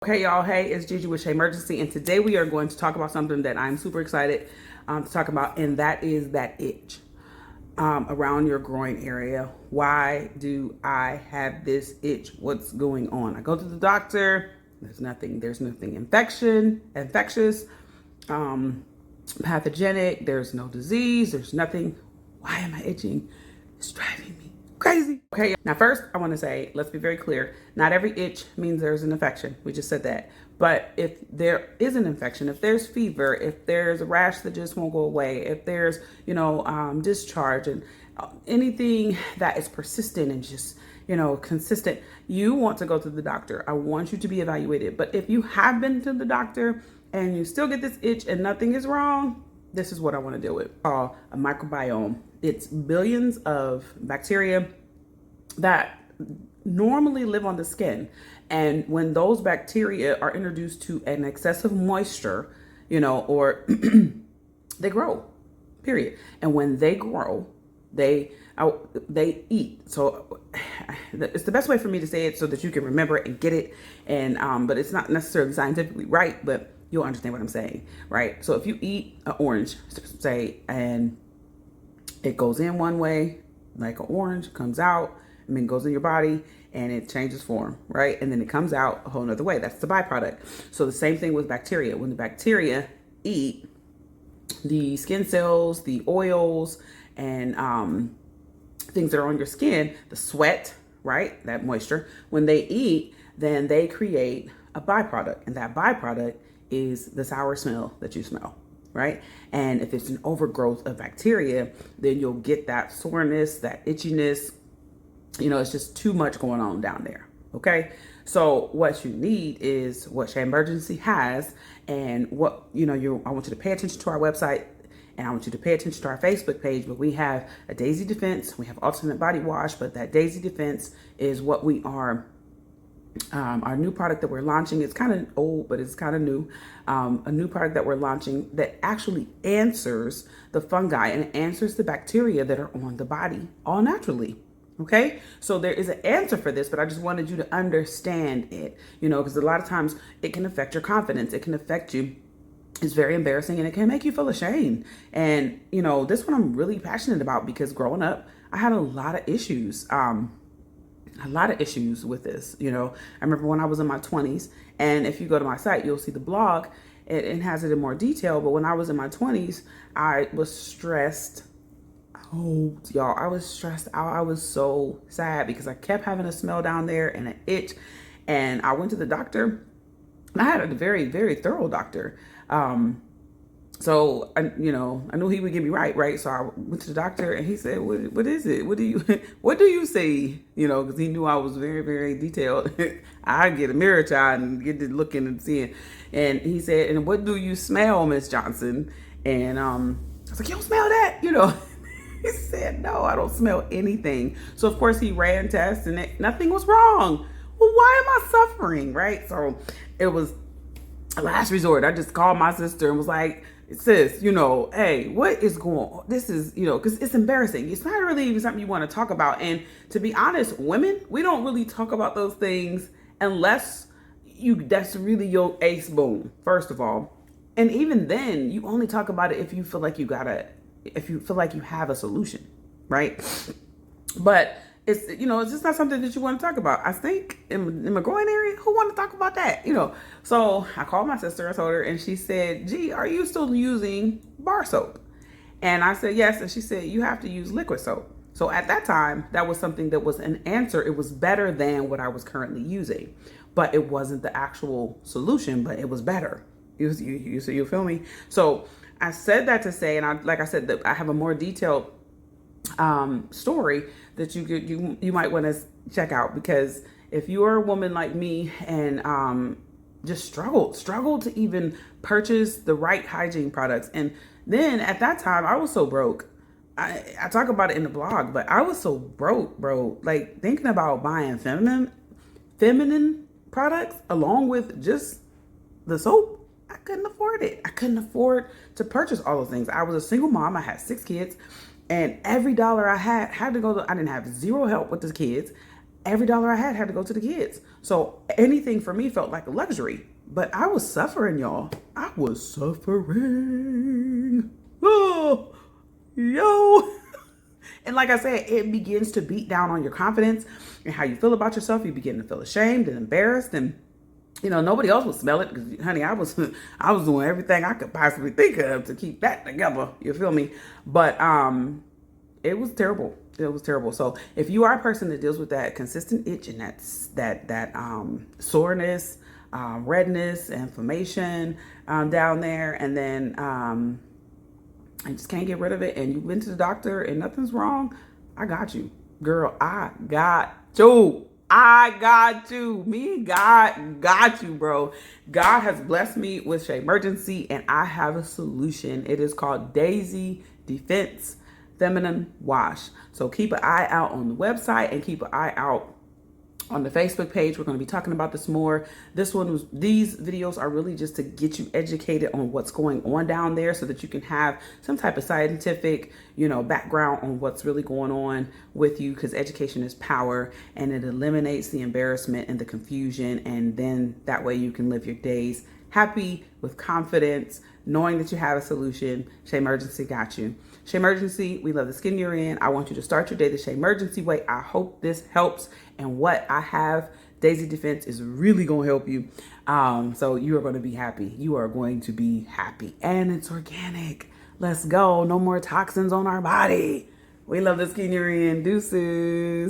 Okay, y'all. Hey, it's Gigi with Shea-Mergency, and today we are going to talk about something that I'm super excited to talk about, and that is that itch around your groin area. Why do I have this itch? What's going on? I go to the doctor. There's nothing. There's nothing infectious, pathogenic. There's no disease. There's nothing. Why am I itching? It's driving me crazy. Okay, now first I want to say, let's be very clear. Not every itch means there's an infection. We just said that. But if there is an infection, if there's fever, if there's a rash that just won't go away, if there's, discharge and anything that is persistent and just, consistent, you want to go to the doctor. I want you to be evaluated. But if you have been to the doctor and you still get this itch and nothing is wrong, this is what I want to deal with. Called a microbiome. It's billions of bacteria that normally live on the skin. And when those bacteria are introduced to an excessive moisture, or they grow, period. And when they grow, they eat. So it's the best way for me to say it so that you can remember it and get it. And but it's not necessarily scientifically right, but you'll understand what I'm saying, right? So if you eat an orange, say, and it goes in one way, like an orange, comes out, and then goes in your body, and it changes form, right? And then it comes out a whole nother way. That's the byproduct. So the same thing with bacteria. When the bacteria eat the skin cells, the oils, and things that are on your skin, the sweat, right? That moisture, when they eat, then they create a byproduct. And that byproduct is the sour smell that you smell, right? And if it's an overgrowth of bacteria, then you'll get that soreness, that itchiness. It's just too much going on down there. Okay. So what you need is what Shea-Mergency has, and what, I want you to pay attention to our website, and I want you to pay attention to our Facebook page. But we have a Daisy Defense, we have Ultimate Body Wash, but that Daisy Defense is what we are. Our new product that we're launching is kind of old, but it's kind of new. A new product that we're launching that actually answers the fungi and answers the bacteria that are on the body all naturally. Okay, so there is an answer for this, but I just wanted you to understand it, because a lot of times it can affect your confidence. It can affect you. It's very embarrassing, and it can make you feel ashamed. And, this one I'm really passionate about, because growing up, I had a lot of issues. With this. I remember when I was in my 20s, and if you go to my site, you'll see the blog. It has it in more detail. But when I was in my 20s, I was stressed. Oh, y'all, I was stressed out. I was so sad because I kept having a smell down there and an itch. And I went to the doctor. I had a very, very thorough doctor. So I knew he would get me right. So I went to the doctor, and he said, what is it? What do you see? Because he knew I was very, very detailed. I get a mirror child and get to looking and seeing. And he said, and what do you smell, Miss Johnson? And I was like, you don't smell that, He said, no, I don't smell anything. So of course he ran tests, and nothing was wrong. Well, why am I suffering, right? So it was a last resort. I just called my sister and was like, sis, hey, what is going on? This is, because it's embarrassing. It's not really even something you want to talk about. And to be honest, women, we don't really talk about those things unless that's really your ace boom, first of all. And even then, you only talk about it if you feel like if you feel like you have a solution, right? But it's just not something that you want to talk about. I think in my groin area, who want to talk about that? So I called my sister, I told her, and she said, gee, are you still using bar soap? And I said, yes. And she said, you have to use liquid soap. So at that time, that was something that was an answer. It was better than what I was currently using, but it wasn't the actual solution, but it was better. You feel me? So I said that to say, and like I said, that I have a more detailed story that you might want to check out, because if you are a woman like me and just struggled to even purchase the right hygiene products, and then at that time I was so broke. I talk about it in the blog, but I was so broke, bro. Like thinking about buying feminine products along with just the soap. I couldn't afford it. I couldn't afford to purchase all those things. I was a single mom. I had 6 kids, and every dollar I had to go to, I didn't have zero help with the kids. every dollar I had to go to the kids. So anything for me felt like a luxury. But I was suffering, y'all. I was suffering. Oh, yo. And like I said, it begins to beat down on your confidence and how you feel about yourself. You begin to feel ashamed and embarrassed, and nobody else would smell it because, honey, I was doing everything I could possibly think of to keep that together. You feel me? But it was terrible. It was terrible. So if you are a person that deals with that consistent itch and that soreness, redness, inflammation down there, and then I just can't get rid of it, and you've been to the doctor and nothing's wrong, I got you, girl. I got you. I got you. Me and God got you, bro. God has blessed me with Shea-Mergency, and I have a solution. It is called Daisy Defense Feminine Wash. So keep an eye out on the website and keep an eye out on the Facebook page. We're going to be talking about this more. These videos are really just to get you educated on what's going on down there so that you can have some type of scientific, background on what's really going on with you, because education is power, and it eliminates the embarrassment and the confusion. And then that way you can live your days happy with confidence, knowing that you have a solution. Shea-Mergency got you. Shea-Mergency, we love the skin you're in. I want you to start your day the Shea-Mergency way. I hope this helps. And what I have, Daisy Defense, is really going to help you. So you are going to be happy. You are going to be happy. And it's organic. Let's go. No more toxins on our body. We love the skin you're in. Deuces.